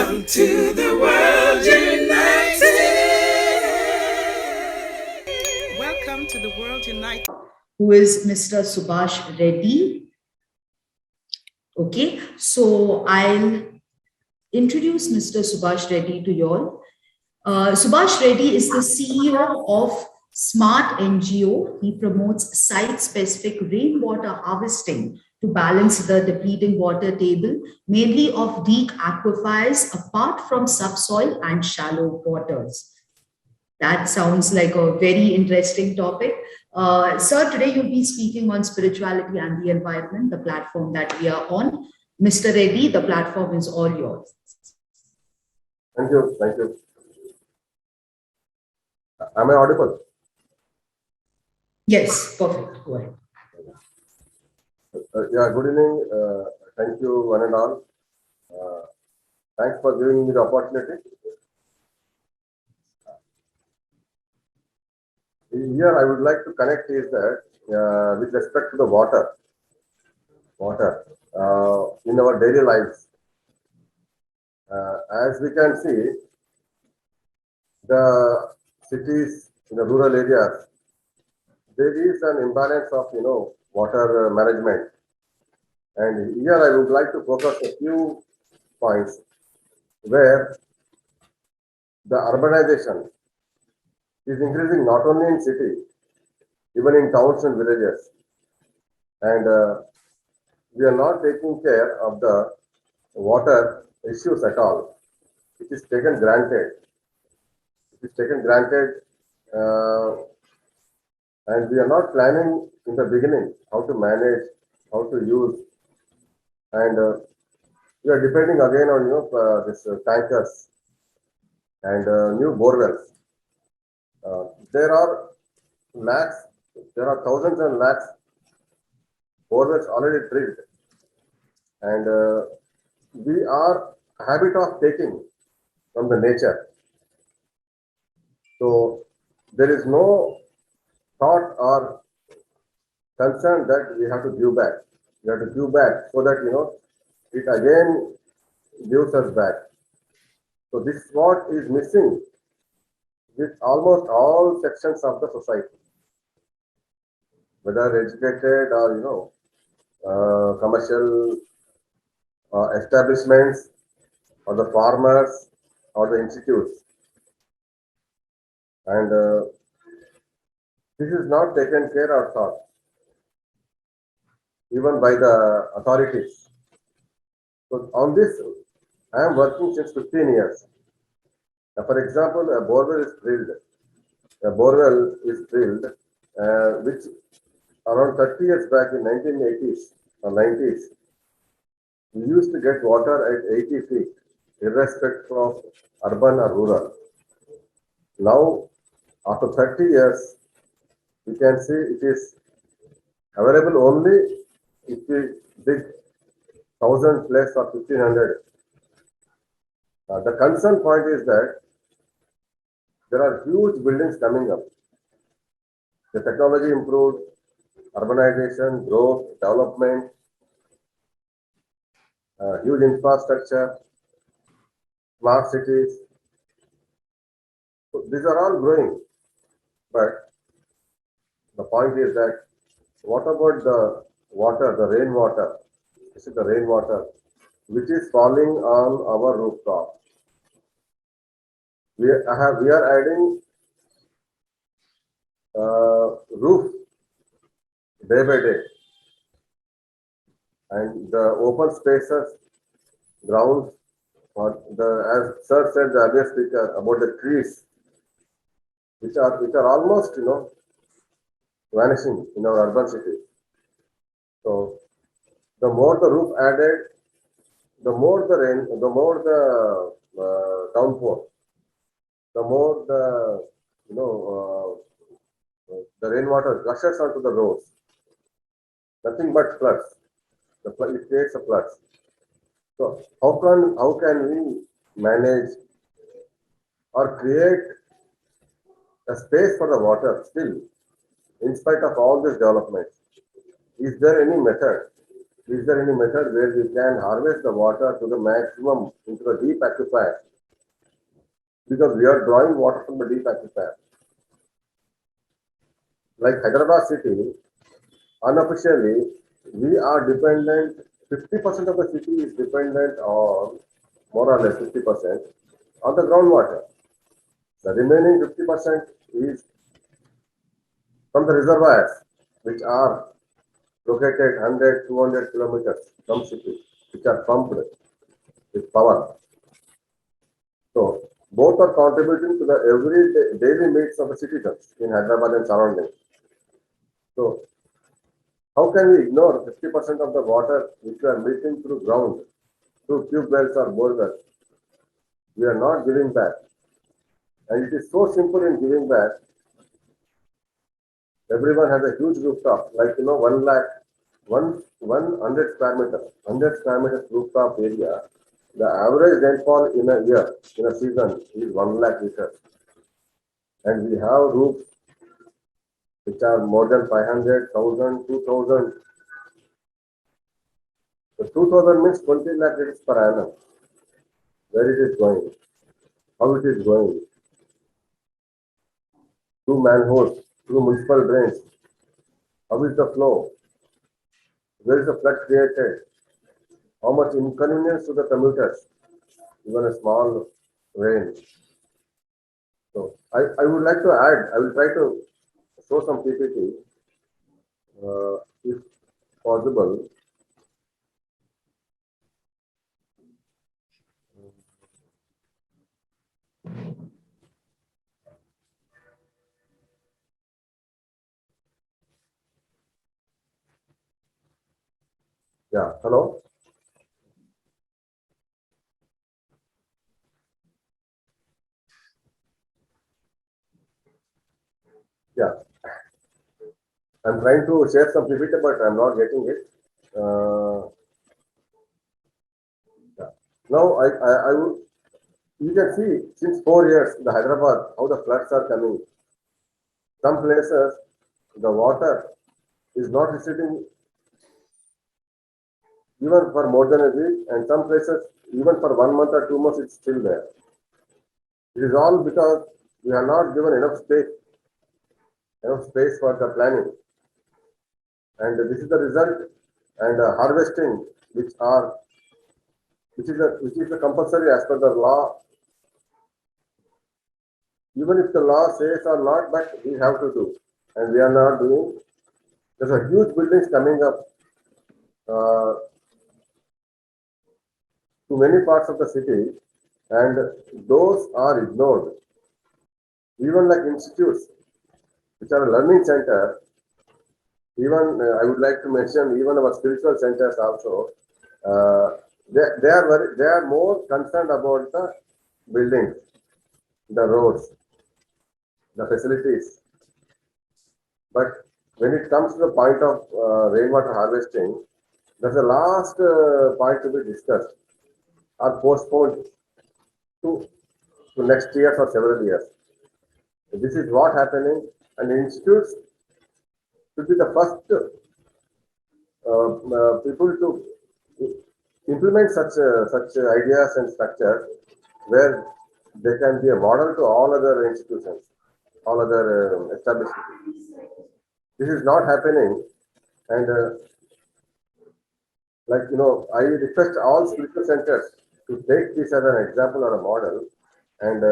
Welcome to the World United. Welcome to the World United. Who is Mr. Subhash Reddy. Okay, so I'll introduce Mr. Subhash Reddy to you all. Subhash Reddy is the CEO of Smart NGO. He promotes site-specific rainwater harvesting to balance the depleting water table, mainly of deep aquifers, apart from subsoil and shallow waters. That sounds like a very interesting topic. Sir, today you'll be speaking on spirituality and the environment, the platform that we are on. Mr. Reddy, the platform is all yours. Thank you. Thank you. Am I audible? Yes, perfect. Go ahead. Yeah, good evening. Thank you, one and all. Thanks for giving me the opportunity. Here, I would like to connect is that with respect to the water in our daily lives. As we can see, the cities in the rural areas, there is an imbalance of water management. And here I would like to focus a few points where the urbanization is increasing not only in city, even in towns and villages. And we are not taking care of the water issues at all. It is taken granted. It is taken granted, and we are not planning in the beginning how to manage, how to use, and we are depending again on this tankers and new borewells. There are lakhs, there are thousands and lakhs borewells already drilled, and we are habit of taking from the nature. So there is no thought or concern that we have to give back. We have to give back so that it again gives us back. So this is what is missing with almost all sections of the society, whether educated or commercial establishments or the farmers or the institutes, and this is not taken care or thought even by the authorities. So on this, I am working since 15 years. Now, for example, a borewell is drilled. A borewell is drilled, which around 30 years back in 1980s or 90s, we used to get water at 80 feet, irrespective of urban or rural. Now, after 30 years, we can see it is available only if we dig 1,000 plus or 1,500. The concern point is that there are huge buildings coming up. The technology improved, urbanization, growth, development, huge infrastructure, smart cities. So these are all growing. But the point is that what about the water, the rainwater? This is the rainwater which is falling on our rooftop. We are adding roof day by day, and the open spaces, grounds, or the as sir said the earlier speaker about the trees, which are almost vanishing in our urban cities. So the more the roof added, the more the rain, the more the downpour, the more the rainwater rushes onto the roads. Nothing but floods. It creates a floods. So how can we manage or create a space for the water still, in spite of all this development? Is there any method is there any method where we can harvest the water to the maximum into the deep aquifer? Because we are drawing water from the deep aquifer. Like Hyderabad city, unofficially, we are dependent, 50% of the city is dependent on, more or less 50%, on the groundwater. The remaining 50% is from the reservoirs, which are located 100, 200 kilometers from city, which are pumped with power. So both are contributing to the daily needs of the citizens in Hyderabad and surroundings. So how can we ignore 50% of the water which we are meeting through ground, through tube wells or bore wells? We are not giving back. And it is so simple in giving back. Everyone has a huge rooftop, like 1 lakh, 100 square meters, 100 square meters rooftop area. The average rainfall in a year, in a season, is 1 lakh liters. And we have roofs which are more than 500, 1,000, 2,000. So 2,000 means 20 lakh liters per annum. Where it is going? How it is going? Through manholes, through municipal drains. How is the flow? Where is the flood created? How much inconvenience to the commuters? Even a small rain. So I would like to add, I will try to show some PPT if possible. Yeah, hello? Yeah, I'm trying to share some PPT, but I'm not getting it. Yeah. Now, I would, you can see since 4 years, the Hyderabad, how the floods are coming. Some places, the water is not receding even for more than a week, and some places, even for 1 month or 2 months, it's still there. It is all because we are not given enough space for the planning. And this is the result, and harvesting, which is the compulsory as per the law. Even if the law says or not, but we have to do, and we are not doing. There's a huge buildings coming up to many parts of the city, and those are ignored. Even like institutes, which are a learning center, even I would like to mention even our spiritual centers also. They are more concerned about the buildings, the roads, the facilities. But when it comes to the point of rainwater harvesting, there's a last point to be discussed or postponed to next year or several years. This is what happening, and institutes should be the first people to implement such ideas and structures where they can be a model to all other institutions, all other establishments. This is not happening, and I request all spiritual centers to take this as an example or a model. And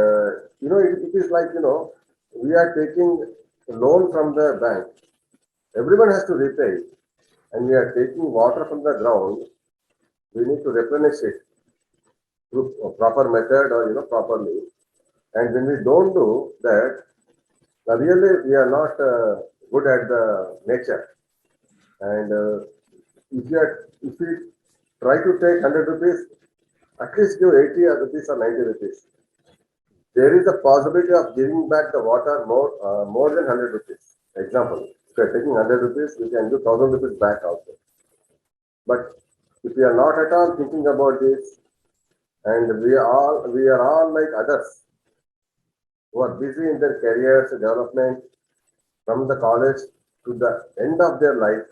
it is like we are taking a loan from the bank. Everyone has to repay it, and we are taking water from the ground. We need to replenish it through a proper method or properly. And when we don't do that, really we are not good at the nature. And if we try to take 100 rupees, at least give 80 rupees or 90 rupees. There is a possibility of giving back the water more than 100 rupees. Example, if we are taking 100 rupees, we can give 1,000 rupees back also. But if we are not at all thinking about this, and we are all like others who are busy in their careers development from the college to the end of their life,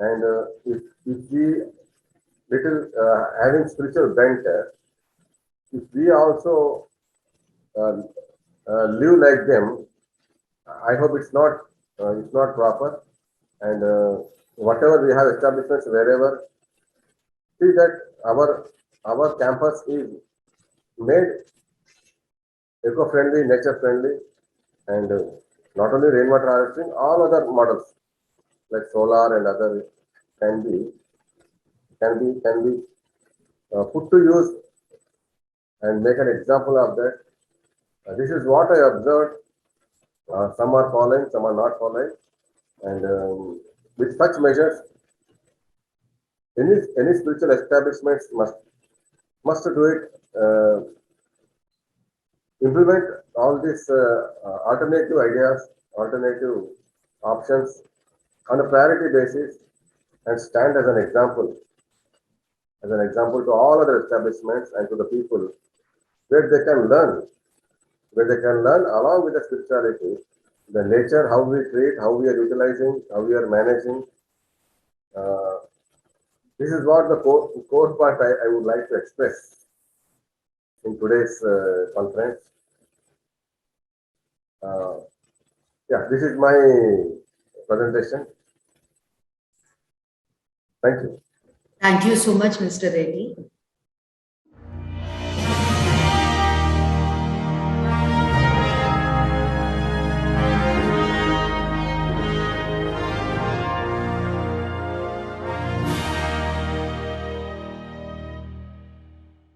And if we little having spiritual bent, if we also live like them, I hope it's not proper. And whatever we have establishments wherever, see that our campus is made eco-friendly, nature-friendly, and not only rainwater harvesting, all other models like solar and other can be put to use and make an example of that. This is what I observed. Some are following, some are not following, and with such measures, any spiritual establishments must do it. Implement all these alternative ideas, alternative options on a priority basis, and stand as an example to all other establishments and to the people, where they can learn, along with the spirituality, the nature, how we treat, how we are utilizing, how we are managing. Uh, this is what the core part I would like to express in today's conference. Yeah, this is my presentation. Thank you. Thank you so much, Mr. Reddy.